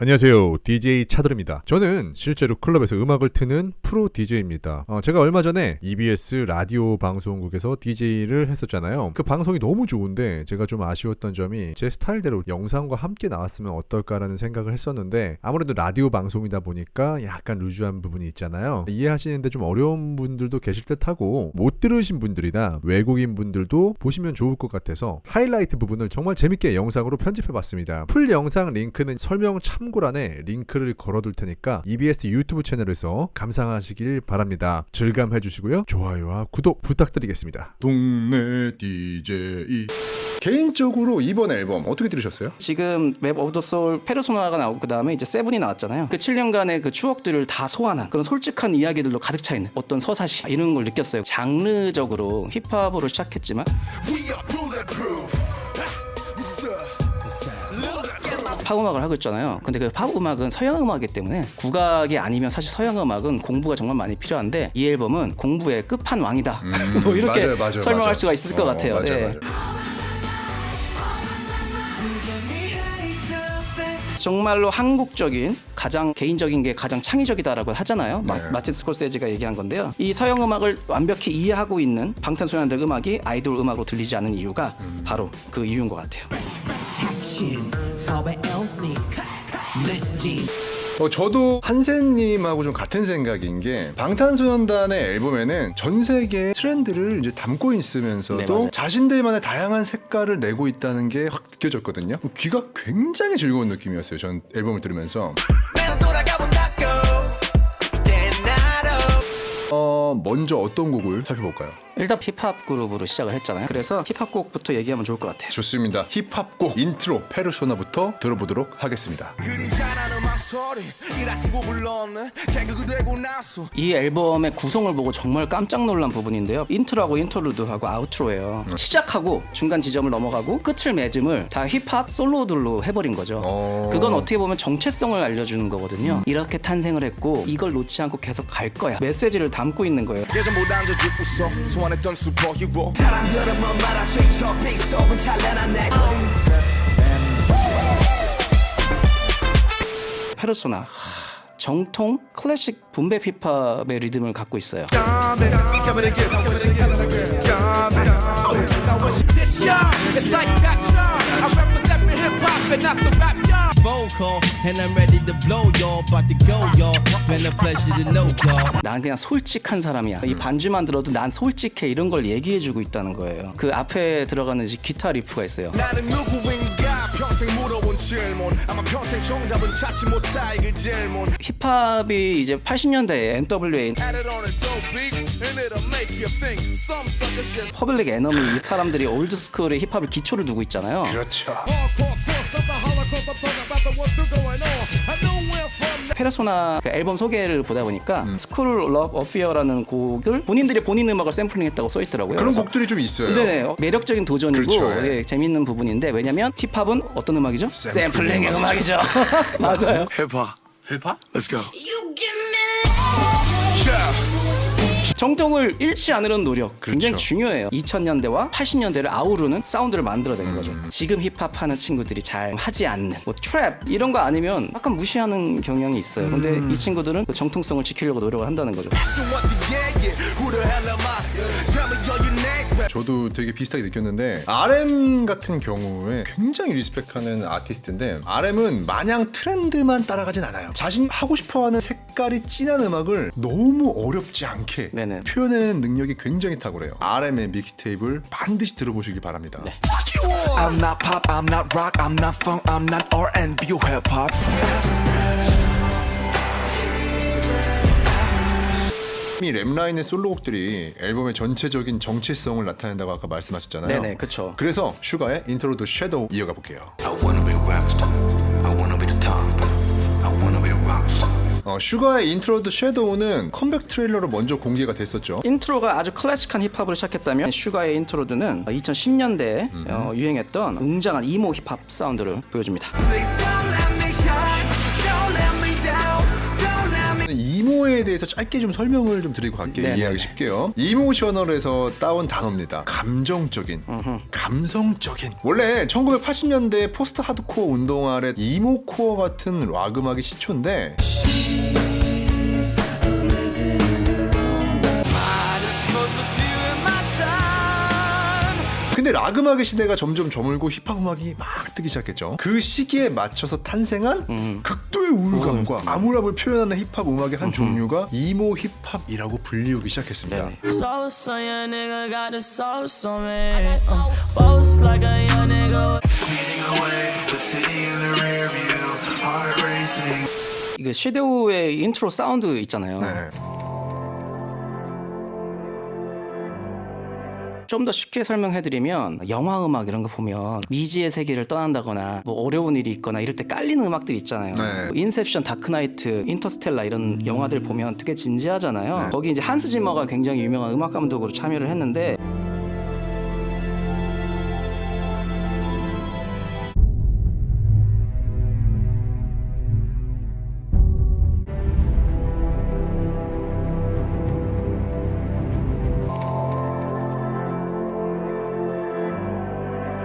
안녕하세요. DJ 차들입니다. 저는 실제로 클럽에서 음악을 트는 프로 DJ입니다. 제가 얼마 전에 EBS 라디오 방송국에서 DJ를 했었잖아요. 그 방송이 너무 좋은데 제가 좀 아쉬웠던 점이 제 스타일대로 영상과 함께 나왔으면 어떨까라는 생각을 했었는데 아무래도 라디오 방송이다 보니까 약간 루즈한 부분이 있잖아요. 이해하시는데 좀 어려운 분들도 계실 듯하고 못 들으신 분들이나 외국인 분들도 보시면 좋을 것 같아서 하이라이트 부분을 정말 재밌게 영상으로 편집해봤습니다. 풀 영상 링크는 설명 참고란에 링크를 걸어둘 테니까 EBS 유튜브 채널에서 감상하시길 바랍니다. 즐감해주시고요. 좋아요와 구독 부탁드리겠습니다. 동네 DJ 개인적으로 이번 앨범 어떻게 들으셨어요? 지금 맵 오브 더 소울 페르소나가 나오고 그 다음에 이제 세븐이 나왔잖아요. 그 7년간의 그 추억들을 다 소환한 그런 솔직한 이야기들로 가득 차 있는 어떤 서사시 이런 걸 느꼈어요. 장르적으로 힙합으로 시작했지만 팝 음악을 하고 있잖아요. 근데 그 팝 음악은 서양 음악이기 때문에 국악이 아니면 사실 서양 음악은 공부가 정말 많이 필요한데 이 앨범은 공부의 끝판왕이다. 뭐 이렇게 맞아요, 설명할 수가 있을 것 같아요. 맞아요. 정말로 한국적인 가장 개인적인 게 가장 창의적이다라고 하잖아요. 네. 마틴 스콜세지가 얘기한 건데요. 이 서양 음악을 완벽히 이해하고 있는 방탄소년단 음악이 아이돌 음악으로 들리지 않는 이유가 바로 그 이유인 것 같아요. 저도 한센님하고 좀 같은 생각인 게 방탄소년단의 앨범에는 전 세계 트렌드를 이제 담고 있으면서도 네, 자신들만의 다양한 색깔을 내고 있다는 게 확 느껴졌거든요. 귀가 굉장히 즐거운 느낌이었어요. 전 앨범을 들으면서. 먼저 어떤 곡을 살펴볼까요? 일단 힙합 그룹으로 시작을 했잖아요. 그래서 힙합 곡부터 얘기하면 좋을 것 같아요. 좋습니다. 힙합곡 인트로 페르소나부터 들어보도록 하겠습니다. 이 앨범의 구성을 보고 정말 깜짝 놀란 부분인데요. 인트로하고 인터루드하고 아우트로예요. 시작하고 중간 지점을 넘어가고 끝을 맺음을 다 힙합 솔로들로 해버린 거죠. 그건 어떻게 보면 정체성을 알려주는 거거든요. 이렇게 탄생을 했고 이걸 놓지 않고 계속 갈 거야. 메시지를 담고 있는 거예요. 페르소나 정통 클래식 붐베 힙합의 리듬을 갖고 있어요. 난 그냥 솔직한 사람이야. 이 반주만 들어도 난 솔직해 이런 걸 얘기해주고 있다는 거예요. 그 앞에 들어가는 기타 리프가 있어요. 나는 누구인가 평생 물어본 질문 아마 평생 정답은 찾지 못할 그 질문 힙합이 이제 80년대에 NWA 퍼블릭 에너미 이 사람들이 올드스쿨의 힙합을 기초를 두고 있잖아요. 그렇죠. 페르소나 그 앨범 소개를 보다 보니까 스쿨 러브 어피어라는 곡을 본인들이 본인 음악을 샘플링했다고 써있더라고요. 그런 곡들이 좀 있어요. 네, 매력적인 도전이고 그렇죠, 예, 재밌는 부분인데 왜냐면 힙합은 어떤 음악이죠? 샘플링의 음악이죠. 맞아요. 힙합 Let's go 정통을 잃지 않으려는 노력 굉장히 그렇죠. 중요해요. 2000년대와 80년대를 아우르는 사운드를 만들어낸 거죠. 지금 힙합 하는 친구들이 잘 하지 않는 뭐 트랩 이런 거 아니면 약간 무시하는 경향이 있어요. 근데 이 친구들은 그 정통성을 지키려고 노력을 한다는 거죠. 저도 되게 비슷하게 느꼈는데 RM 같은 경우에 굉장히 리스펙하는 아티스트인데 RM은 마냥 트렌드만 따라가진 않아요. 자신이 하고 싶어하는 색깔이 진한 음악을 너무 어렵지 않게 네네. 표현해내는 능력이 굉장히 탁월해요. RM의 믹스테이프를 반드시 들어보시기 바랍니다. 네. I'm not pop, I'm not rock, I'm not funk, I'm not R&B or hip-hop 이 랩라인의 솔로곡들이 앨범의 전체적인 정체성을 나타낸다고 아까 말씀하셨잖아요. 네네, 그쵸. 그래서 슈가의 인트로 더 섀도우 이어가 볼게요. I wanna be rockstar I wanna be the top I wanna be a rockstar 슈가의 인트로 더 섀도우는 컴백 트레일러로 먼저 공개가 됐었죠. 인트로가 아주 클래식한 힙합으로 시작했다면 슈가의 인트로드는 2010년대에 유행했던 웅장한 이모 힙합 사운드를 보여줍니다. Please don't let me shine Don't let me down Don't let me 이모에 대해서 짧게 좀 설명을 좀 드리고 갈게요. 네네네. 이해하기 쉽게요. 이모셔널에서 따온 단어입니다. 감정적인, 감성적인. 원래 1980년대 포스트 하드코어 운동 아래 이모코어 같은 락 음악이 시초인데 근데 락 음악의 시대가 점점 저물고 힙합 음악이 막 뜨기 시작했죠. 그 시기에 맞춰서 탄생한 극도의 우울감과 암울함을 표현하는 힙합 음악의 한 종류가 이모 힙합이라고 불리우기 시작했습니다. 네네. So young nigga got the soul so man. Boast like a young nigga. 이게 섀도우의 인트로 사운드 있잖아요. 네. 좀 더 쉽게 설명해드리면 영화 음악 이런 거 보면 미지의 세계를 떠난다거나 뭐 어려운 일이 있거나 이럴 때 깔리는 음악들 있잖아요. 네. 인셉션, 다크나이트, 인터스텔라 이런 영화들 보면 되게 진지하잖아요. 네. 거기 이제 한스 지머가 굉장히 유명한 음악 감독으로 참여를 했는데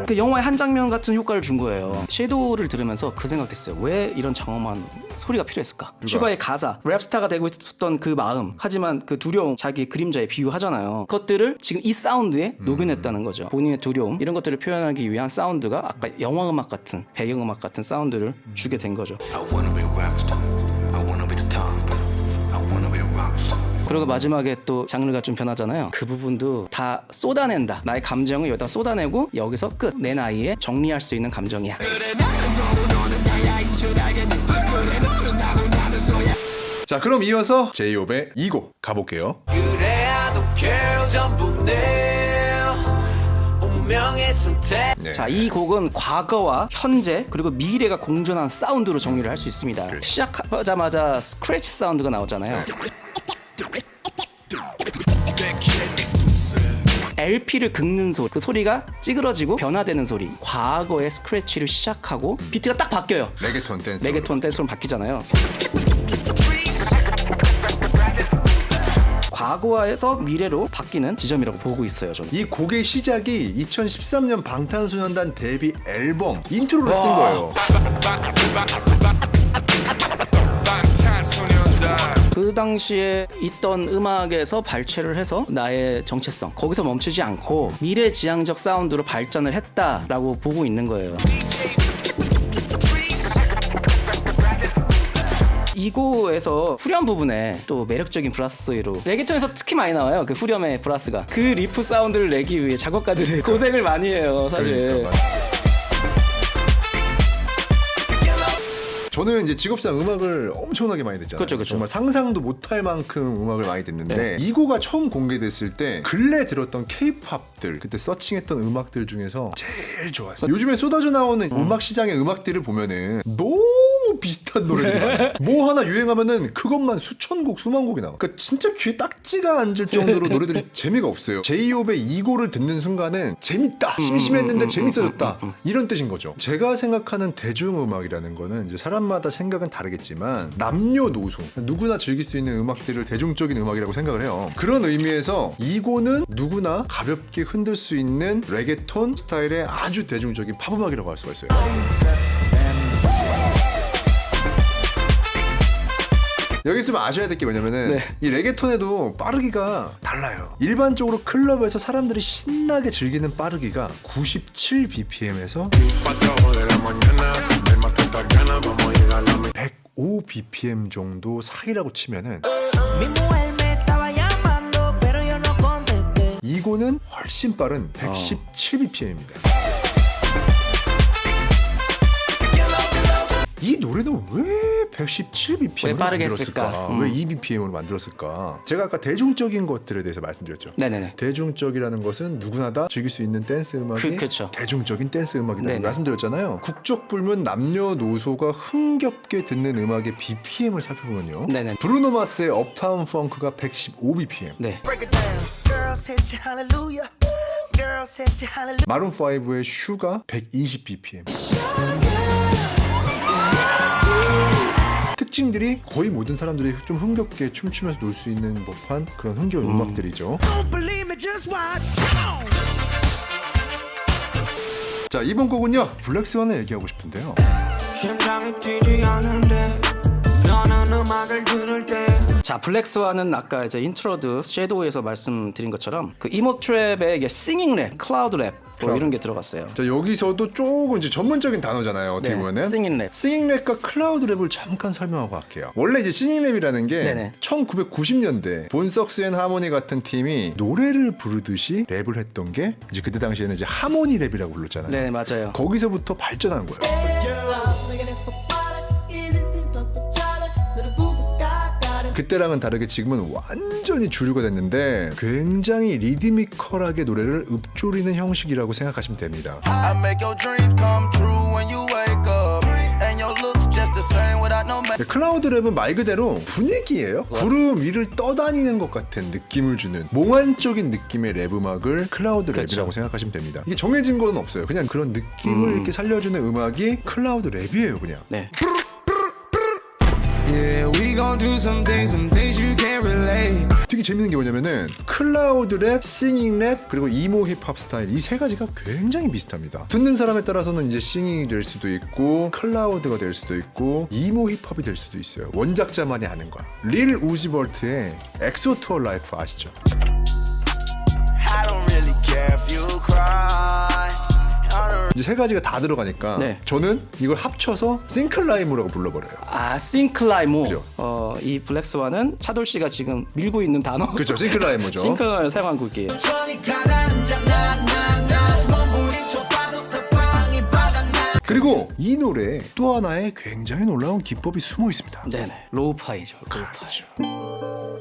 그 영화의 한 장면 같은 효과를 준 거예요. 섀도우를 들으면서 그 생각했어요. 왜 이런 장엄한 소리가 필요했을까? 슈가의 가사, 랩스타가 되고 있었던 그 마음, 하지만 그 두려움, 자기 그림자에 비유하잖아요. 그것들을 지금 이 사운드에 녹여냈다는 거죠. 본인의 두려움, 이런 것들을 표현하기 위한 사운드가 아까 영화 음악 같은, 배경 음악 같은 사운드를 주게 된 거죠. I wanna be a rockstar. I wanna be the top. I wanna be a rockstar. 그리고 마지막에 또 장르가 좀 변하잖아요. 그 부분도 다 쏟아낸다. 나의 감정을 여기다 쏟아내고 여기서 끝. 내 나이에 정리할 수 있는 감정이야. 자, 그럼 이어서 제이홉의 2곡 가볼게요. 그래 I don't care 전부 내 운명의 선택. 네. 자, 이 곡은 과거와 현재 그리고 미래가 공존한 사운드로 정리를 할 수 있습니다. 시작하자마자 스크래치 사운드가 나오잖아요. LP를 긁는 소리, 그 소리가 찌그러지고 변화되는 소리. 과거의 스크래치를 시작하고 비트가 딱 바뀌어요. 레게톤 댄스. 레게톤 댄스로 바뀌잖아요. 과거에서 미래로 바뀌는 지점이라고 보고 있어요, 저는. 이 곡의 시작이 2013년 방탄소년단 데뷔 앨범 인트로를 쓴 거예요. 그 당시에 있던 음악에서 발췌를 해서 나의 정체성 거기서 멈추지 않고 미래지향적 사운드로 발전을 했다라고 보고 있는 거예요. 이고에서 후렴 부분에 또 매력적인 브라스 소리로 레게톤에서 특히 많이 나와요. 그 후렴의 브라스가 그 리프 사운드를 내기 위해 작곡가들이 고생을 많이 해요, 사실. 그러니까. 저는 이제 직업상 음악을 엄청나게 많이 듣잖아요. 그렇죠, 그렇죠. 정말 상상도 못할 만큼 음악을 많이 듣는데 네. 이고가 처음 공개됐을 때 근래 들었던 K-팝들 그때 서칭했던 음악들 중에서 제일 좋았어요. 요즘에 쏟아져 나오는 음악 시장의 음악들을 보면은 너무 비슷한 노래들이 많아요. 뭐 하나 유행하면은 그것만 수천 곡, 수만 곡이 나와. 그러니까 진짜 귀에 딱지가 앉을 정도로 노래들이 재미가 없어요. 제이홉의 이고를 듣는 순간은 재밌다, 심심했는데 재밌어졌다 이런 뜻인 거죠. 제가 생각하는 대중음악이라는 거는 이제 사람마다 생각은 다르겠지만 남녀노소 누구나 즐길 수 있는 음악들을 대중적인 음악이라고 생각을 해요. 그런 의미에서 이고는 누구나 가볍게 흔들 수 있는 레게톤 스타일의 아주 대중적인 팝음악이라고 할 수가 있어요. 여기서 좀 아셔야 될 게 뭐냐면은 네. 이 레게톤에도 빠르기가 달라요. 일반적으로 클럽에서 사람들이 신나게 즐기는 빠르기가 97 BPM에서 105 BPM 정도 사이라고 치면은 Mi mujer me estaba llamando, pero yo no contesté. 이거는 훨씬 빠른 117 BPM입니다. 이 노래는 왜 117 BPM으로 왜 빠르게 만들었을까? 했을까? 왜 2 BPM으로 만들었을까? 제가 아까 대중적인 것들에 대해서 말씀드렸죠. 네네네. 대중적이라는 것은 누구나 다 즐길 수 있는 댄스 음악이 그쵸. 대중적인 댄스 음악이라고 네네. 말씀드렸잖아요. 국적 불문 남녀노소가 흥겹게 듣는 음악의 BPM을 살펴보면요. 네네. 브루노 마스의 업타운 펑크가 115 BPM, 네. Break it down. Girls hit you, hallelujah. Girls hit you, hallelujah. 마룬 5의 슈가 120 BPM. 특징들이 거의 모든 사람들이 좀 흥겹게 춤추면서 놀 수 있는 법한 그런 흥겨운 음악들이죠. 자, 이번 곡은요 블랙스완을 얘기하고 싶은데요. 심장이 뛰지 않는데 너는 음악을 들을 때 자, 블랙스완은 아까 이제 인트로드 섀도우에서 말씀드린 것처럼 그 이모 트랩의 이게 싱잉 랩, 클라우드 랩 뭐 이런 게 들어갔어요. 자, 여기서도 조금 이제 전문적인 단어잖아요. 어떻게 네, 보면은 싱잉 랩. 싱잉 랩과 클라우드 랩을 잠깐 설명하고 갈게요. 원래 이제 싱잉 랩이라는 게 네네. 1990년대 본석스 앤 하모니 같은 팀이 노래를 부르듯이 랩을 했던 게 이제 그때 당시에는 이제 하모니 랩이라고 불렀잖아요. 네, 맞아요. 거기서부터 발전한 거예요. 그때랑은 다르게 지금은 완전히 주류가 됐는데 굉장히 리드미컬하게 노래를 읊조리는 형식이라고 생각하시면 됩니다. I make your dreams come true when you wake up. And your looks just the same without no 네, 클라우드 랩은 말 그대로 분위기예요. 구름 위를 떠다니는 것 같은 느낌을 주는 몽환적인 느낌의 랩 음악을 클라우드 랩이라고 생각하시면 됩니다. 이게 정해진 건 없어요. 그냥 그런 느낌을 이렇게 살려주는 음악이 클라우드 랩이에요, 그냥. 네. Yeah, we gon' do some things you can't relate. 되게 재밌는 게 뭐냐면은 클라우드 랩, 싱잉 랩, 그리고 이모 힙합 스타일 이 세 가지가 굉장히 비슷합니다. 듣는 사람에 따라서는 이제 싱잉이 될 수도 있고 클라우드가 될 수도 있고 이모 힙합이 될 수도 있어요. 원작자만이 아는 거야. 릴 우지벌트의 엑소 투어 라이프 아시죠? I don't really care if you cry. 이제 세 가지가 다 들어가니까 네. 저는 이걸 합쳐서 싱클라이무라고 불러버려요. 아, 싱클라이모. 그죠? 이 블랙스완은 차돌 씨가 지금 밀고 있는 단어. 그렇죠, 싱클라이무죠. 싱클라이모 사용한 곡이에요. 그리고 이 노래에 또 하나의 굉장히 놀라운 기법이 숨어 있습니다. 네네. 로우파이죠. 로우파이.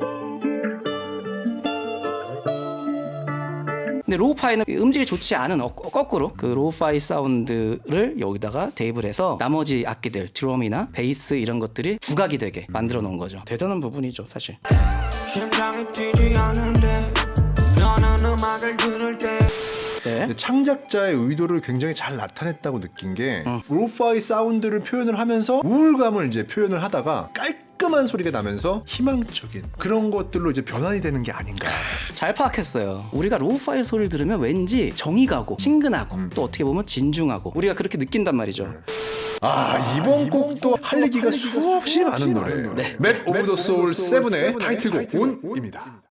근데 로우파이는 음질이 좋지 않은 거꾸로 그 로우파이 사운드를 여기다가 대입을 해서 나머지 악기들 드럼이나 베이스 이런 것들이 부각이 되게 만들어 놓은 거죠. 대단한 부분이죠, 사실. 심장이 뛰지 않는데 너는 음악을 들을 때 네. 창작자의 의도를 굉장히 잘 나타냈다고 느낀 게 로우파이 사운드를 표현을 하면서 우울감을 이제 표현을 하다가 깔끔한 소리가 나면서 희망적인 그런 것들로 이제 변환이 되는 게 아닌가. 잘 파악했어요. 우리가 로우파이 소리를 들으면 왠지 정이 가고 친근하고 또 어떻게 보면 진중하고 우리가 그렇게 느낀단 말이죠. 아, 이번 곡도 할 얘기가 수없이 많은 노래예요. 맵 오브 더 소울 7의 타이틀곡 온입니다.